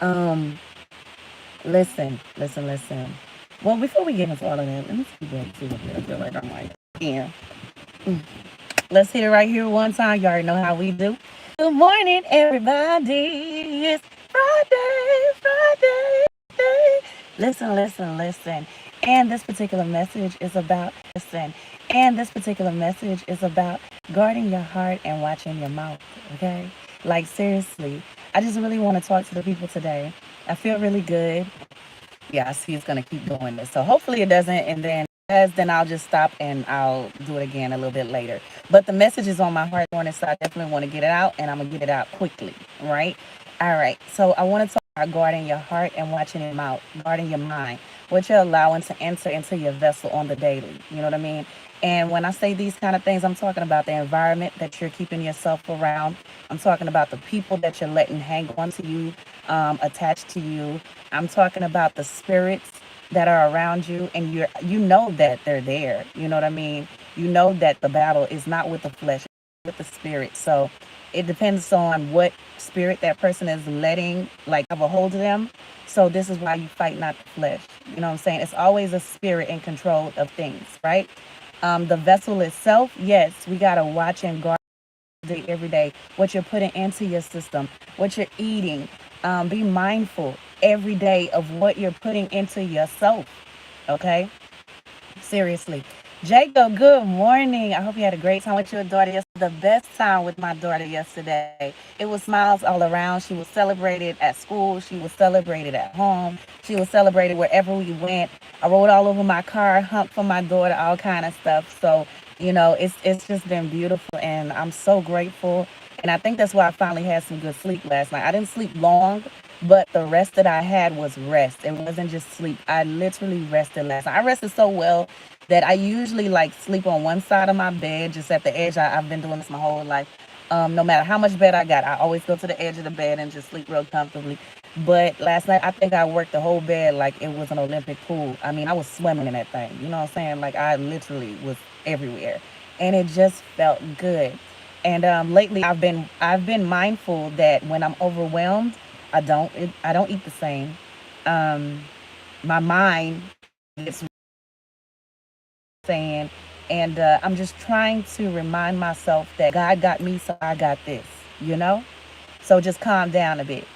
Um, listen. Well, before we get into all of that, let me see what I feel like I'm like. Yeah. Mm. Let's hit it right here one time. You already know how we do. Good morning, everybody. It's Friday. Listen. And this particular message is about listen. And this particular message is about guarding your heart and watching your mouth. Okay? Like seriously, I just really want to talk to the people today. I feel really good. Yeah, I see it's gonna keep doing this. So hopefully it doesn't, and then as then I'll just stop and I'll do it again a little bit later. But the message is on my heart during this, so I definitely want to get it out, and I'm gonna get it out quickly. Right? All right. So I want to talk about guarding your heart and watching your mouth, guarding your mind, what you're allowing to enter into your vessel on the daily. You know what I mean? And when I say these kind of things, I'm talking about the environment that you're keeping yourself around. I'm talking about the people that you're letting hang on to you, attached to you. I'm talking about the spirits that are around you, and you know that they're there. You know what I mean? You know that the battle is not with the flesh, it's with the spirit. So it depends on what spirit that person is letting like have a hold of them. So this is why you fight not the flesh. You know what I'm saying? It's always a spirit in control of things, right? The vessel itself, yes, we gotta watch and guard day every day, what you're putting into your system, what you're eating. Be mindful every day of what you're putting into yourself. Okay? Seriously. Jacob, good morning. I hope you had a great time with your daughter yesterday. The best time with my daughter yesterday. It was smiles all around. She was celebrated at school. She was celebrated at home. She was celebrated wherever we went. I rode all over my car, humped for my daughter, all kind of stuff. So, it's just been beautiful, and I'm so grateful. And I think that's why I finally had some good sleep last night. I didn't sleep long, but the rest that I had was rest. It wasn't just sleep. I literally rested last night. I rested so well that I usually like sleep on one side of my bed, just at the edge. I've been doing this my whole life. No matter how much bed I got, I always go to the edge of the bed and just sleep real comfortably. But last night, I think I worked the whole bed like it was an Olympic pool. I mean, I was swimming in that thing. You know what I'm saying? Like I literally was everywhere, and it just felt good. And lately, I've been mindful that when I'm overwhelmed, I don't eat the same. Um, my mind gets saying, and I'm just trying to remind myself that God got me, so I got this. You know, so just calm down a bit.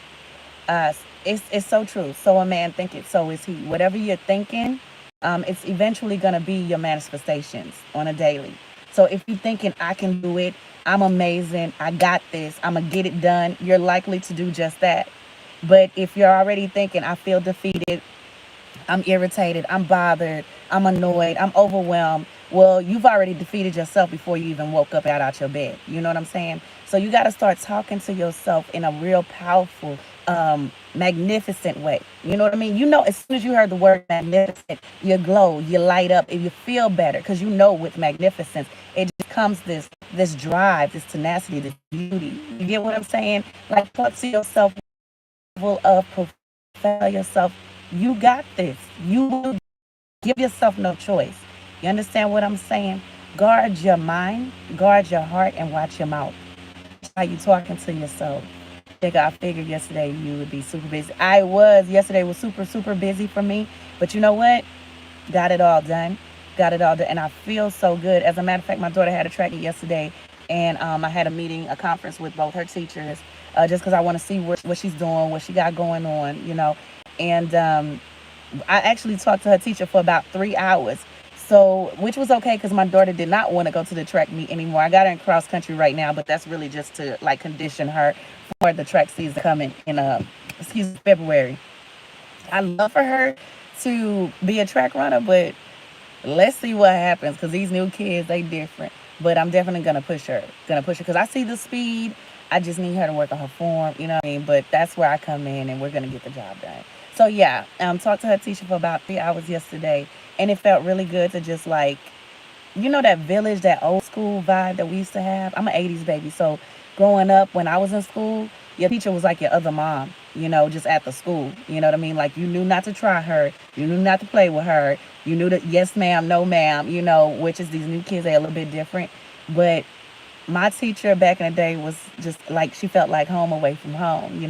It's so true. So a man thinketh, so is he. Whatever you're thinking, it's eventually gonna be your manifestations on a daily. So if you're thinking I can do it, I'm amazing, I got this, I'm gonna get it done, you're likely to do just that. But if you're already thinking I feel defeated, I'm irritated, I'm bothered, I'm annoyed, I'm overwhelmed. Well, you've already defeated yourself before you even woke up out your bed. You know what I'm saying? So you got to start talking to yourself in a real powerful, magnificent way. You know what I mean? You know, as soon as you heard the word magnificent, you glow, you light up, and you feel better because you know with magnificence, it just comes this drive, this tenacity, this beauty. You get what I'm saying? Like talk to yourself level of profile yourself. You got this. You will give yourself no choice. You understand what I'm saying? Guard your mind, guard your heart, and watch your mouth. How you talking to yourself? I figured yesterday you would be super busy. I was. Yesterday was super busy for me. But you know what? Got it all done. Got it all done. And I feel so good. As a matter of fact, my daughter had a tracking yesterday. And I had a meeting, a conference with both her teachers, just because I want to see what she's doing, what she got going on. And I actually talked to her teacher for about 3 hours. So, which was okay because my daughter did not want to go to the track meet anymore. I got her in cross country right now, but that's really just to like condition her for the track season coming in February. I love for her to be a track runner, but let's see what happens because these new kids they different. But I'm definitely gonna push her because I see the speed. I just need her to work on her form, you know what I mean? But that's where I come in and we're gonna get the job done. So yeah, talked to her teacher for about 3 hours yesterday, and it felt really good to just like that village, that old school vibe that we used to have. I'm an 80s baby. So growing up, when I was in school, your teacher was like your other mom, just at the school. You know what I mean? Like you knew not to try her. You knew not to play with her. You knew that yes, ma'am, no, ma'am, which is these new kids, they're a little bit different. But My teacher back in the day was just like, she felt like home away from home,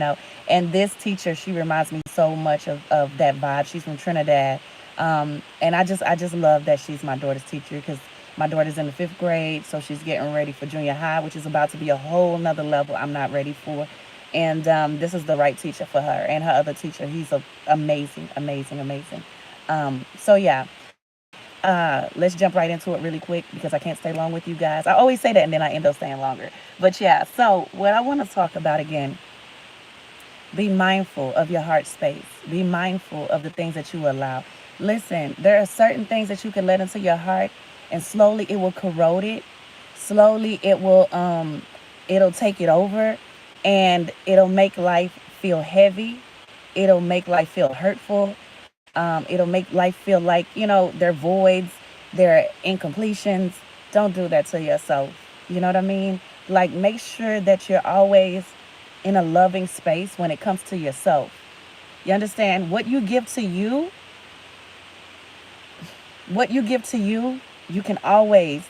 And this teacher, she reminds me so much of that vibe. She's from Trinidad. And I just love that she's my daughter's teacher, because my daughter's in the fifth grade, so she's getting ready for junior high, which is about to be a whole nother level I'm not ready for. And this is the right teacher for her. And her other teacher, he's amazing, amazing, amazing. So yeah, let's jump right into it really quick, because I can't stay long with you guys. I always say that and then I end up staying longer. But yeah, so what I want to talk about again, be mindful of your heart space. Be mindful of the things that you allow. Listen, there are certain things that you can let into your heart, and slowly it will corrode it. Slowly it'll take it over, and it'll make life feel heavy. It'll make life feel hurtful. It'll make life feel like, they're voids, they're incompletions. Don't do that to yourself. You know what I mean? Like, make sure that you're always in a loving space when it comes to yourself. You understand? What you give to you, you can always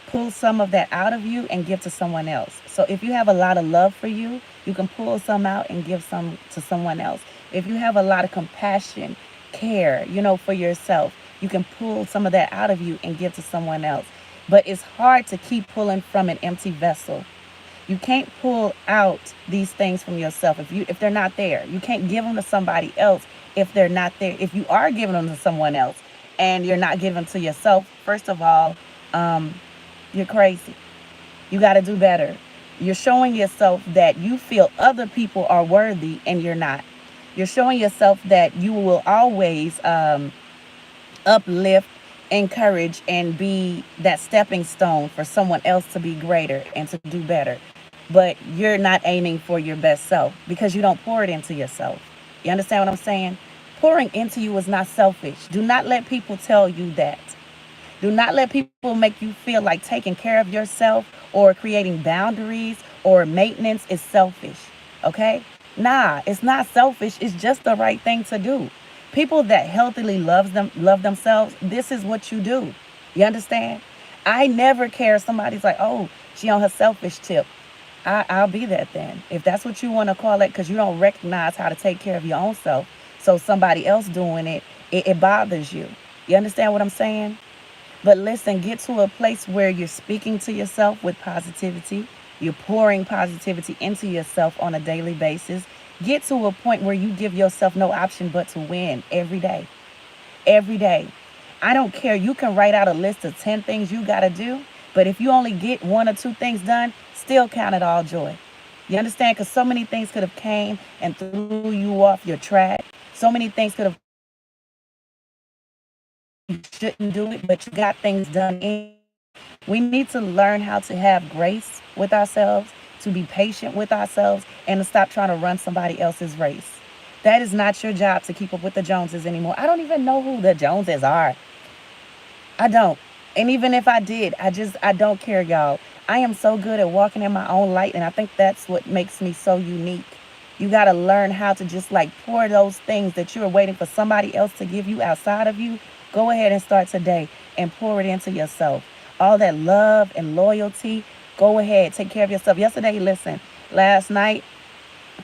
pull some of that out of you and give to someone else. So if you have a lot of love for you, you can pull some out and give some to someone else. If you have a lot of compassion, care, for yourself, you can pull some of that out of you and give to someone else. But it's hard to keep pulling from an empty vessel. You can't pull out these things from yourself if they're not there. You can't give them to somebody else if they're not there. If you are giving them to someone else and you're not giving them to yourself, first of all, you're crazy. You got to do better. You're showing yourself that you feel other people are worthy and you're not. You're showing yourself that you will always uplift, encourage, and be that stepping stone for someone else to be greater and to do better. But you're not aiming for your best self because you don't pour it into yourself. You understand what I'm saying? Pouring into you is not selfish. Do not let people tell you that. Do not let people make you feel like taking care of yourself or creating boundaries or maintenance is selfish. Okay? Nah, it's not selfish. It's just the right thing to do. People that healthily love themselves, this is what you do. You understand? I never care if somebody's like, oh, she on her selfish tip. I'll be that then. If that's what you want to call it, because you don't recognize how to take care of your own self. So somebody else doing it bothers you. You understand what I'm saying? But listen, get to a place where you're speaking to yourself with positivity. You're pouring positivity into yourself on a daily basis. Get to a point where you give yourself no option but to win every day. Every day. I don't care. You can write out a list of 10 things you got to do. But if you only get one or two things done, still count it all joy. You understand? Because so many things could have came and threw you off your track. So many things could have you shouldn't do it, but you got things done anyway. We need to learn how to have grace with ourselves, to be patient with ourselves, and to stop trying to run somebody else's race. That is not your job to keep up with the Joneses anymore. I don't even know who the Joneses are. I don't. And even if I did, I don't care, y'all. I am so good at walking in my own light, and I think that's what makes me so unique. You got to learn how to just like pour those things that you're waiting for somebody else to give you outside of you. Go ahead and start today and pour it into yourself. All that love and loyalty, go ahead, take care of yourself. Yesterday, listen, last night,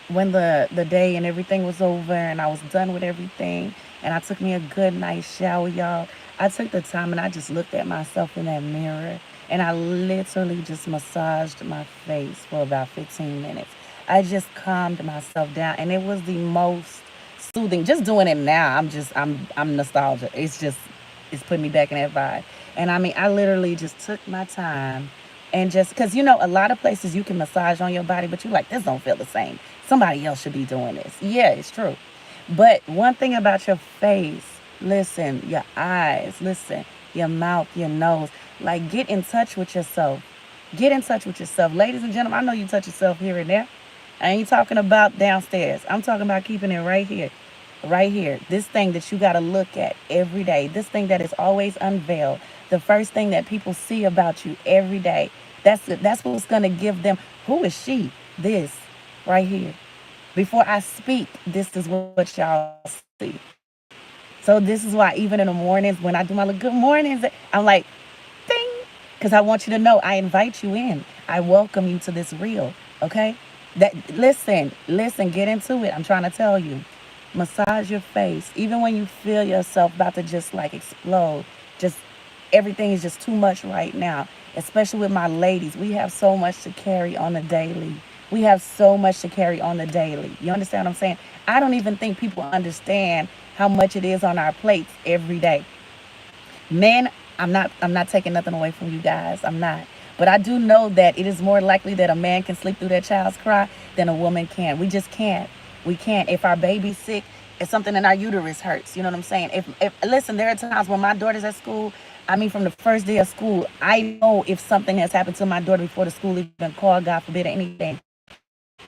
when the day and everything was over and I was done with everything and I took me a good nice shower, y'all, I took the time and I just looked at myself in that mirror and I literally just massaged my face for about 15 minutes. I just calmed myself down and it was the most soothing. Just doing it now, I'm nostalgic. It's putting me back in that vibe. And I mean, I literally just took my time and just because a lot of places you can massage on your body, but you're like, this don't feel the same. Somebody else should be doing this. Yeah, it's true. But one thing about your face, listen, your eyes, listen, your mouth, your nose, like get in touch with yourself. Get in touch with yourself. Ladies and gentlemen, I know you touch yourself here and there. I ain't talking about downstairs. I'm talking about keeping it right here. Right here. This thing that you got to look at every day. This thing that is always unveiled. The first thing that people see about you every day. That's what's going to give them, who is she? This right here. Before I speak, this is what y'all see. So this is why even in the mornings when I do my little good mornings, I'm like, ding. Because I want you to know I invite you in. I welcome you to this reel. Okay? That listen, get into it. I'm trying to tell you. Massage your face. Even when you feel yourself about to just like explode. Just everything is just too much right now. Especially with my ladies. We have so much to carry on the daily. We have so much to carry on the daily. You understand what I'm saying? I don't even think people understand how much it is on our plates every day. Men, I'm not taking nothing away from you guys. I'm not. But I do know that it is more likely that a man can sleep through their child's cry than a woman can. We just can't. We can't. If our baby's sick, if something in our uterus hurts, you know what I'm saying? If listen, there are times when my daughter's at school. I mean, from the first day of school, I know if something has happened to my daughter before the school even called, God forbid, or anything,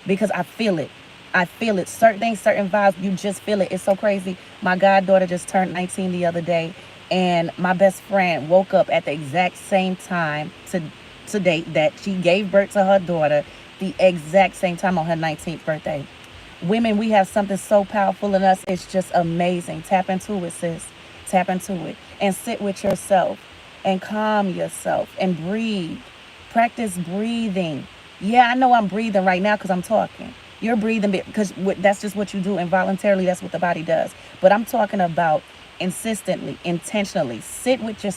because I feel it. I feel it. Certain things, certain vibes, you just feel it. It's so crazy. My goddaughter just turned 19 the other day, and my best friend woke up at the exact same time to date that she gave birth to her daughter, the exact same time on her 19th birthday. Women, we have something so powerful in us. It's just amazing. Tap into it, sis. Tap into it. And sit with yourself and calm yourself and breathe. Practice breathing. Yeah, I know I'm breathing right now because I'm talking. You're breathing because that's just what you do involuntarily. That's what the body does. But I'm talking about insistently, intentionally. Sit with your,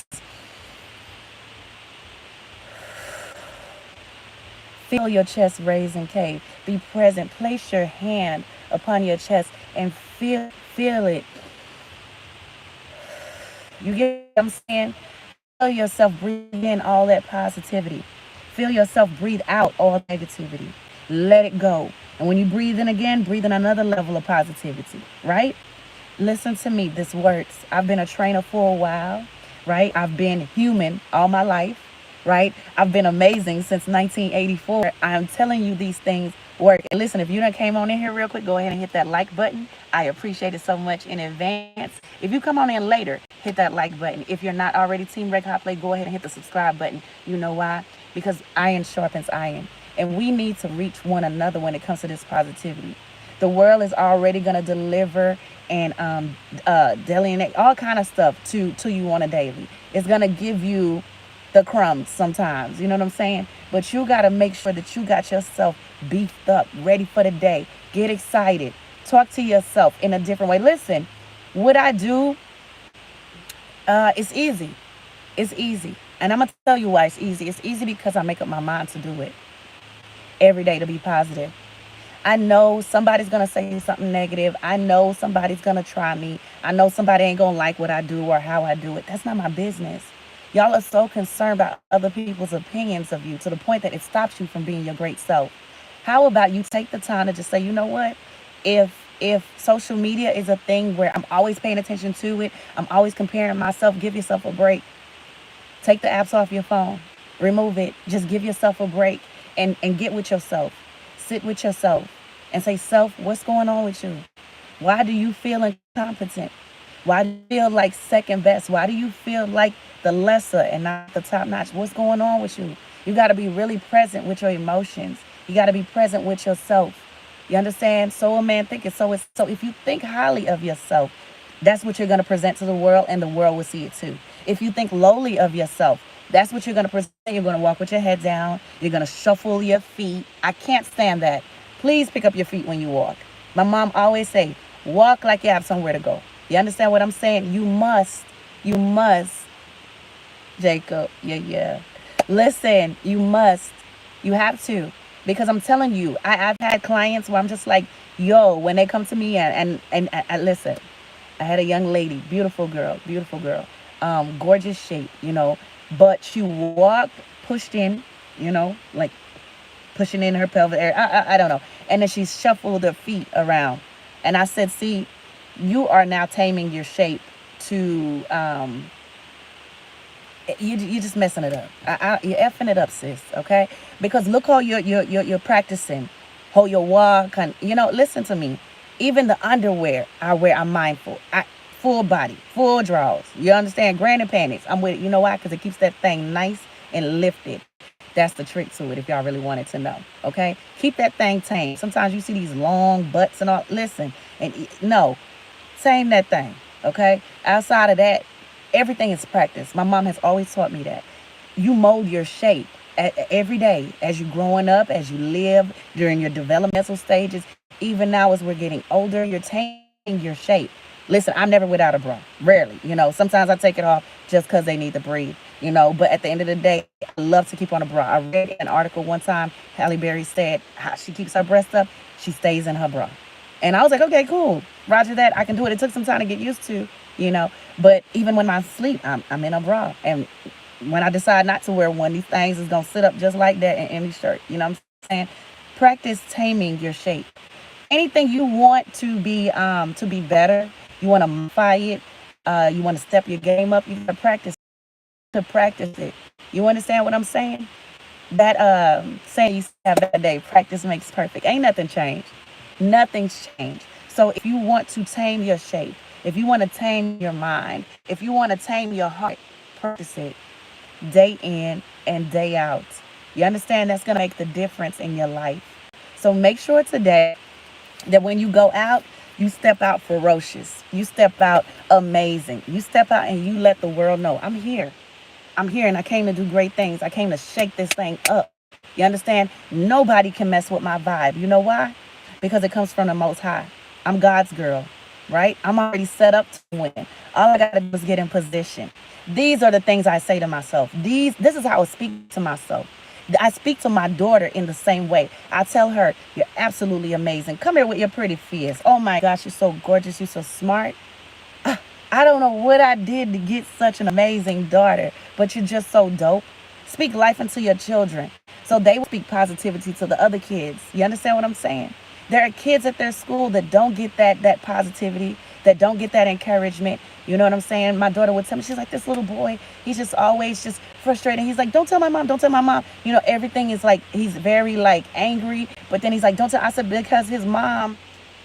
feel your chest raise and cave. Be present. Place your hand upon your chest and feel it. You get what I'm saying? Feel yourself breathe in all that positivity. Feel yourself breathe out all negativity. Let it go. And when you breathe in again, breathe in another level of positivity, right? Listen to me, this works. I've been a trainer for a while, right? I've been human all my life, right? I've been amazing since 1984. I'm telling you these things work. And listen, if you done came on in here real quick, go ahead and hit that like button. I appreciate it so much in advance. If you come on in later, hit that like button. If you're not already Team Red Hot Play, go ahead and hit the subscribe button. You know why? Because iron sharpens iron. And we need to reach one another when it comes to this positivity. The world is already going to deliver and delineate all kind of stuff to you on a daily. It's going to give you the crumbs sometimes, you know what I'm saying? But you got to make sure that you got yourself beefed up, ready for the day. Get excited. Talk to yourself in a different way. Listen, what I do, it's easy. It's easy. And I'm going to tell you why it's easy. It's easy because I make up my mind to do it every day, to be positive. I know somebody's going to say something negative. I know somebody's going to try me. I know somebody ain't going to like what I do or how I do it. That's not my business. Y'all are so concerned about other people's opinions of you to the point that it stops you from being your great self. How about you take the time to just say, you know what? If social media is a thing where I'm always paying attention to it, I'm always comparing myself, give yourself a break. Take the apps off your phone. Remove it. Just give yourself a break and get with yourself. Sit with yourself and say, self, what's going on with you? Why do you feel incompetent? Why do you feel like second best? Why do you feel like the lesser and not the top notch? What's going on with you? You got to be really present with your emotions. You got to be present with yourself. You understand? So a man thinketh, so is so. If you think highly of yourself, that's what you're going to present to the world, and the world will see it too. If you think lowly of yourself, that's what you're going to present. You're going to walk with your head down. You're going to shuffle your feet. I can't stand that. Please pick up your feet when you walk. My mom always say, walk like you have somewhere to go. You understand what I'm saying? You must, Jacob. Yeah. Listen, you have to. Because I'm telling you, I've had clients where I'm just like, yo, when they come to me and listen, I had a young lady, beautiful girl, gorgeous shape, but she walked, pushed in, like pushing in her pelvic area. I don't know. And then she shuffled her feet around. And I said, see, you are now taming your shape to, you're just messing it up. You're effing it up, sis, okay? Because look how you're practicing, how you walk, and, listen to me. Even the underwear I wear, I'm mindful. Full body, full drawers. You understand? Granny panties. I'm with it. You know why? Because it keeps that thing nice and lifted. That's the trick to it if y'all really wanted to know, okay? Keep that thing tame. Sometimes you see these long butts and all. Listen, no, tame that thing, okay? Outside of that, everything is practice. My mom has always taught me that. you mold your shape every day as you growing up, as you live during your developmental stages. Even now, as we're getting older, you're taming your shape. Listen, I'm never without a bra. Rarely, Sometimes I take it off just because they need to breathe. But at the end of the day, I love to keep on a bra. I read an article one time. Halle Berry said how she keeps her breast up. She stays in her bra. And I was like, okay, cool. Roger that. I can do it. It took some time to get used to, you know. But even when I sleep, I'm in a bra. And when I decide not to wear one, these things is going to sit up just like that in any shirt. You know what I'm saying? Practice taming your shape. Anything you want to be better, you want to modify it, you want to step your game up, you got to practice it. You understand what I'm saying? That saying you have that day, practice makes perfect. Ain't nothing changed. Nothing's changed. So if you want to tame your shape, if you want to tame your mind, if you want to tame your heart, practice it day in and day out. You understand that's going to make the difference in your life. So make sure today that when you go out, you step out ferocious. You step out amazing. You step out and you let the world know, I'm here. I'm here and I came to do great things. I came to shake this thing up. You understand? Nobody can mess with my vibe. You know why? Because it comes from the Most High. I'm God's girl, right? I'm already set up to win. All I got to do is get in position. These are the things I say to myself. This is how I speak to myself. I speak to my daughter in the same way. I tell her, you're absolutely amazing. Come here with your pretty face. Oh my gosh, you're so gorgeous. You're so smart. I don't know what I did to get such an amazing daughter, but you're just so dope. Speak life into your children so they will speak positivity to the other kids. You understand what I'm saying? There are kids at their school that don't get that positivity, that don't get that encouragement. You know what I'm saying? My daughter would tell me, she's like, this little boy, he's just always just frustrated. He's like, don't tell my mom, don't tell my mom. Everything is like, he's very like angry, but then he's like, don't tell. I said, because his mom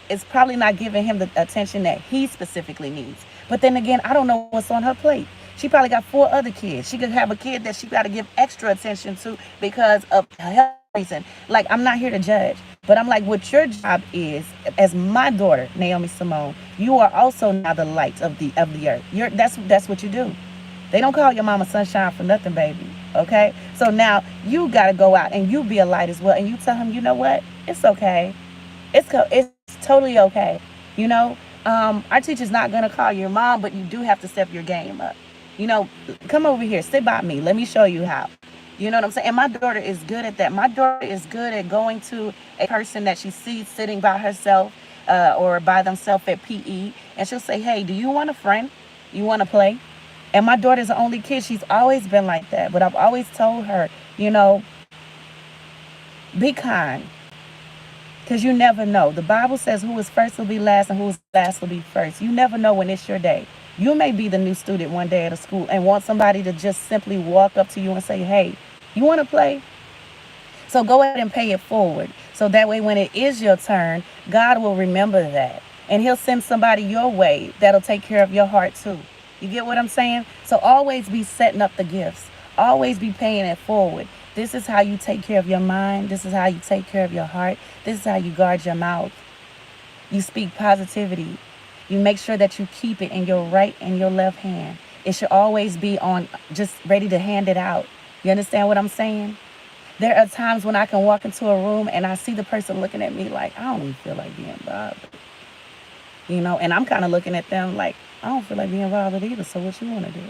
is probably not giving him the attention that he specifically needs. But then again, I don't know what's on her plate. She probably got 4 other kids. She could have a kid that she got to give extra attention to because of her health reason. Like, I'm not here to judge, but I'm like, what your job is, as my daughter, Naomi Simone, you are also now the light of the earth. That's what you do. They don't call your mama sunshine for nothing, baby. Okay? So now you got to go out and you be a light as well. And you tell him, you know what? It's okay. It's totally okay. Our teacher's not going to call your mom, but you do have to step your game up. Come over here, sit by me. Let me show you how. You know what I'm saying? And my daughter is good at that. My daughter is good at going to a person that she sees sitting by herself or by themselves at PE. And she'll say, hey, do you want a friend? You want to play? And my daughter's the only kid. She's always been like that. But I've always told her, be kind. Because you never know. The Bible says who is first will be last and who is last will be first. You never know when it's your day. You may be the new student one day at a school and want somebody to just simply walk up to you and say, hey, you want to play? So go ahead and pay it forward. So that way when it is your turn, God will remember that. And he'll send somebody your way that'll take care of your heart too. You get what I'm saying? So always be setting up the gifts. Always be paying it forward. This is how you take care of your mind. This is how you take care of your heart. This is how you guard your mouth. You speak positivity. You make sure that you keep it in your right and your left hand. It should always be on, just ready to hand it out. You understand what I'm saying? There are times when I can walk into a room and I see the person looking at me like, I don't even feel like being bothered. And I'm kind of looking at them like, I don't feel like being bothered either, so what you want to do?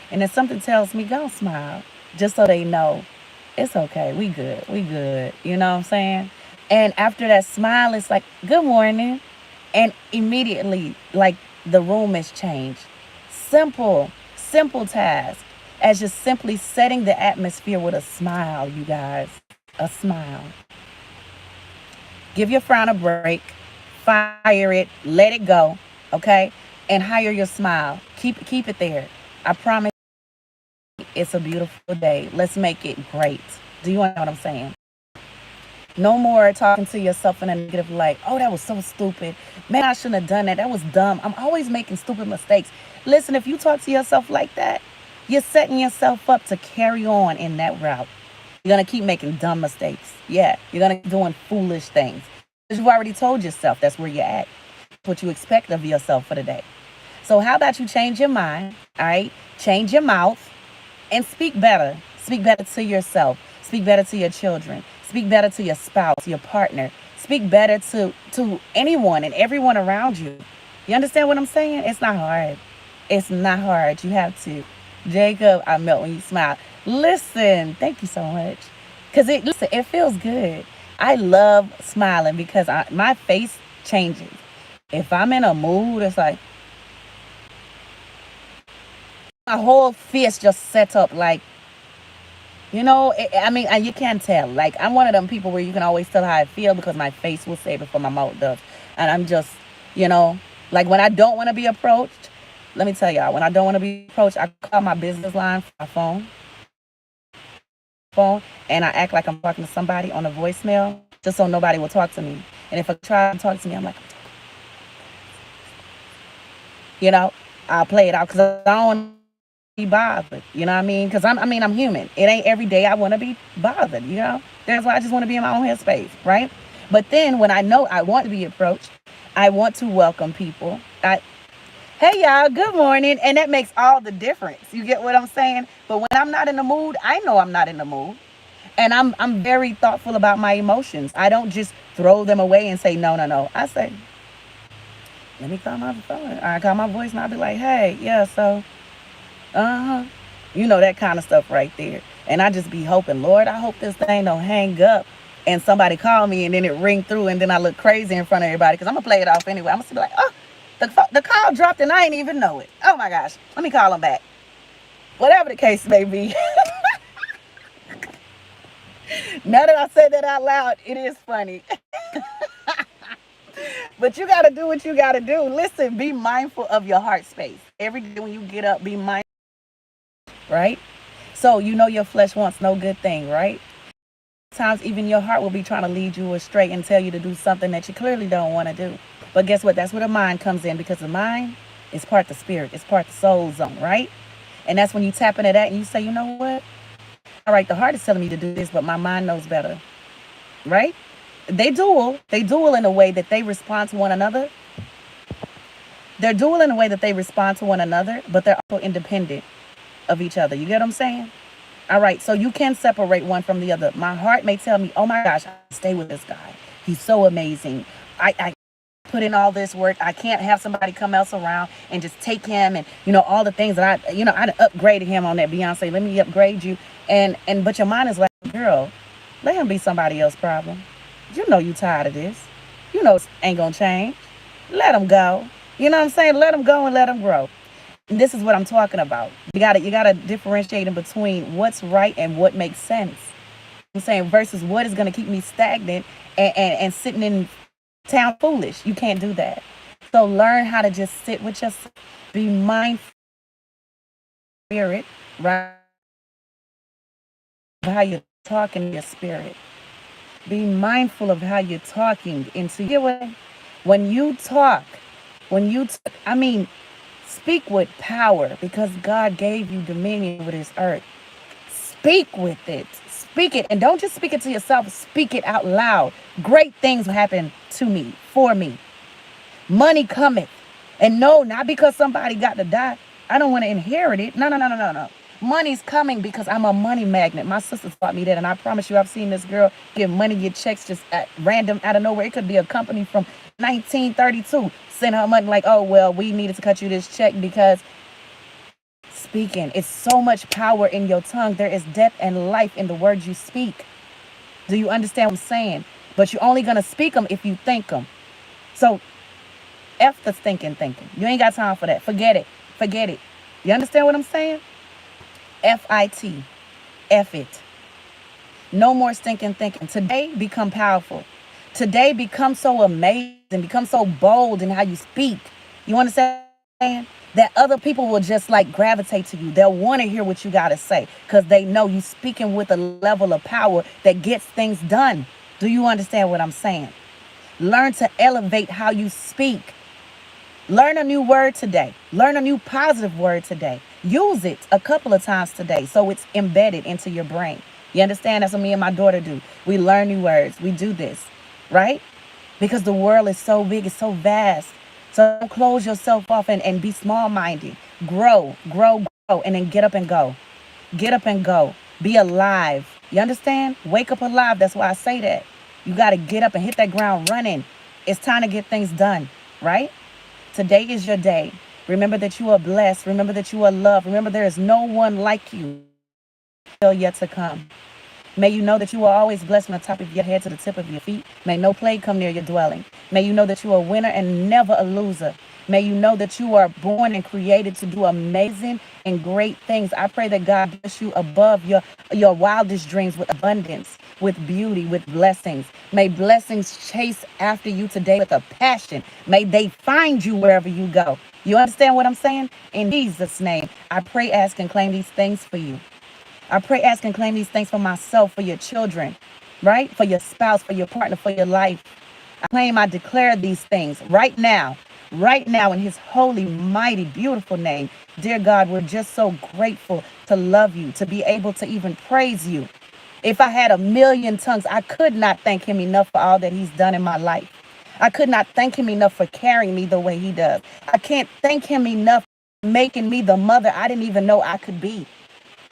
And then something tells me, go smile, just so they know it's okay. We good. You know what I'm saying? And after that smile, it's like, good morning. And immediately, like, the room is changed. Simple task as just simply setting the atmosphere with a smile, you guys. A smile. Give your frown a break. Fire it. Let it go. Okay? And hire your smile. Keep it there. I promise it's a beautiful day. Let's make it great. Do you know what I'm saying? No more talking to yourself in a negative light. Oh, that was so stupid. Man, I shouldn't have done that. That was dumb. I'm always making stupid mistakes. Listen, if you talk to yourself like that, you're setting yourself up to carry on in that route. You're going to keep making dumb mistakes. Yeah, you're going to keep doing foolish things. Because you've already told yourself that's where you're at. That's what you expect of yourself for the day. So how about you change your mind, all right? Change your mouth and speak better. Speak better to yourself. Speak better to your children. Speak better to your spouse, your partner. Speak better to anyone and everyone around you. You understand what I'm saying? It's not hard. It's not hard. You have to. Jacob, I melt when you smile. Listen, thank you so much. Cause it feels good. I love smiling because my face changes. If I'm in a mood, it's like my whole face just set up like, I mean, and you can tell. Like, I'm one of them people where you can always tell how I feel because my face will say before my mouth does. And I'm just, you know, like when I don't want to be approached, let me tell y'all, when I don't want to be approached, I call my business line from my phone, and I act like I'm talking to somebody on a voicemail just so nobody will talk to me. And if I try to talk to me, I'm like, I'll play it out because I don't want to be bothered. You know what I mean? Because I'm human. It ain't every day I want to be bothered. That's why I just want to be in my own headspace, right? But then when I know I want to be approached, I want to welcome people. Hey y'all, good morning. And that makes all the difference. You get what I'm saying? But when I'm not in the mood, I know I'm not in the mood. And I'm very thoughtful about my emotions. I don't just throw them away and say, no, no, no. I say, let me call my phone. I call my voice and I'll be like, hey, yeah, so, that kind of stuff right there. And I just be hoping, Lord, I hope this thing don't hang up and somebody call me and then it ring through and then I look crazy in front of everybody because I'm going to play it off anyway. I'm going to be like, oh, the call dropped and I ain't even know it. Oh my gosh. Let me call them back. Whatever the case may be. Now that I said that out loud, it is funny. But you got to do what you got to do. Listen, be mindful of your heart space. Every day when you get up, be mindful, right? So your flesh wants no good thing, right? Sometimes even your heart will be trying to lead you astray and tell you to do something that you clearly don't want to do. But guess what? That's where the mind comes in because the mind is part the spirit. It's part the soul zone, right? And that's when you tap into that and you say, you know what? All right, the heart is telling me to do this, but my mind knows better, right? They duel in a way that they respond to one another. They're dual in a way that they respond to one another, but they're also independent of each other. You get what I'm saying? All right, so you can separate one from the other. My heart may tell me, oh my gosh, I stay with this guy. He's so amazing. I put in all this work. I can't have somebody come else around and just take him and, all the things that I upgraded him on that Beyonce. Let me upgrade you. But your mind is like, girl, let him be somebody else's problem. You tired of this. It ain't gonna change. Let him go. You know what I'm saying? Let him go and let him grow. And this is what I'm talking about. You gotta differentiate in between what's right and what makes sense. I'm saying versus what is gonna keep me stagnant and sitting in town foolish. You can't do that. So learn how to just sit with yourself. Be mindful of your spirit, right? Of how you're talking to your spirit. Be mindful of how you're talking into your way. When you talk, speak with power because God gave you dominion over this earth. Speak with it. Speak it. And don't just speak it to yourself. Speak it out loud. Great things will happen to me, for me. Money cometh. And no, not because somebody got to die. I don't want to inherit it. No. Money's coming because I'm a money magnet. My sister taught me that. And I promise you, I've seen this girl get money, get checks just at random out of nowhere. It could be a company from 1932. Send her money like, oh, well, we needed to cut you this check because speaking. It's so much power in your tongue. There is death and life in the words you speak. Do you understand what I'm saying? But you're only going to speak them if you think them. So F the thinking. You ain't got time for that. Forget it. You understand what I'm saying? F-I-T. F it. No more stinking thinking. Today, become powerful. Today, become so amazing. Become so bold in how you speak. You understand? That other people will just like gravitate to you. They'll want to hear what you got to say because they know you speaking with a level of power that gets things done. Do you understand what I'm saying? Learn to elevate how you speak. Learn a new word today. Learn a new positive word today. Use it a couple of times today so it's embedded into your brain. You understand? That's what me and my daughter do. We learn new words. We do this, right? Because the world is so big. It's so vast. So don't close yourself off and be small-minded. Grow, and then get up and go. Get up and go. Be alive. You understand? Wake up alive. That's why I say that. You got to get up and hit that ground running. It's time to get things done, right? Today is your day. Remember that you are blessed. Remember that you are loved. Remember there is no one like you still yet to come. May you know that you are always blessed from the top of your head to the tip of your feet. May no plague come near your dwelling. May you know that you are a winner and never a loser. May you know that you are born and created to do amazing and great things. I pray that God bless you above your wildest dreams with abundance, with beauty, with blessings. May blessings chase after you today with a passion. May they find you wherever you go. You understand what I'm saying? In Jesus' name, I pray, ask, and claim these things for you. I pray, ask, and claim these things for myself, for your children, right? For your spouse, for your partner, for your life. I claim, I declare these things right now in his holy, mighty, beautiful name. Dear God, we're just so grateful to love you, to be able to even praise you. If I had a million tongues, I could not thank him enough for all that he's done in my life. I could not thank him enough for carrying me the way he does. I can't thank him enough for making me the mother I didn't even know I could be.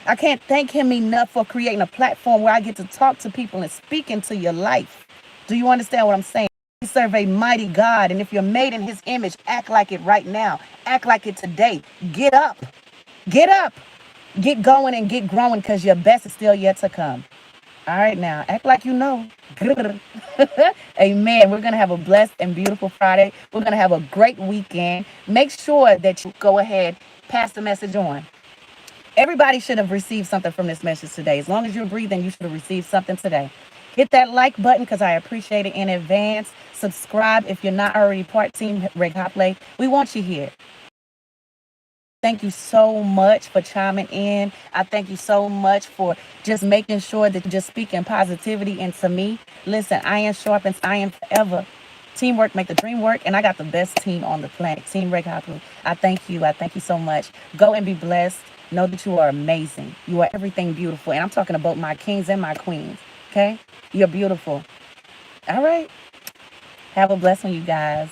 I can't thank him enough for creating a platform where I get to talk to people and speak into your life. Do you understand what I'm saying? We serve a mighty God, and if you're made in his image, act like it right now. Act like it today. Get up. Get up. Get going and get growing because your best is still yet to come. All right, now, act like you know. Amen. We're going to have a blessed and beautiful Friday. We're going to have a great weekend. Make sure that you go ahead, pass the message on. Everybody should have received something from this message today. As long as you're breathing, you should have received something today. Hit that like button because I appreciate it in advance. Subscribe if you're not already part Team Red Hot Play. We want you here. Thank you so much for chiming in. I thank you so much for just making sure that you're just speaking positivity into me. Listen, iron sharpens iron forever. Teamwork make the dream work, and I got the best team on the planet, Team Red Hot Blue. I thank you. I thank you so much. Go and be blessed. Know that you are amazing. You are everything beautiful. And I'm talking about my kings and my queens. Okay? You're beautiful. All right. Have a blessed one, you guys.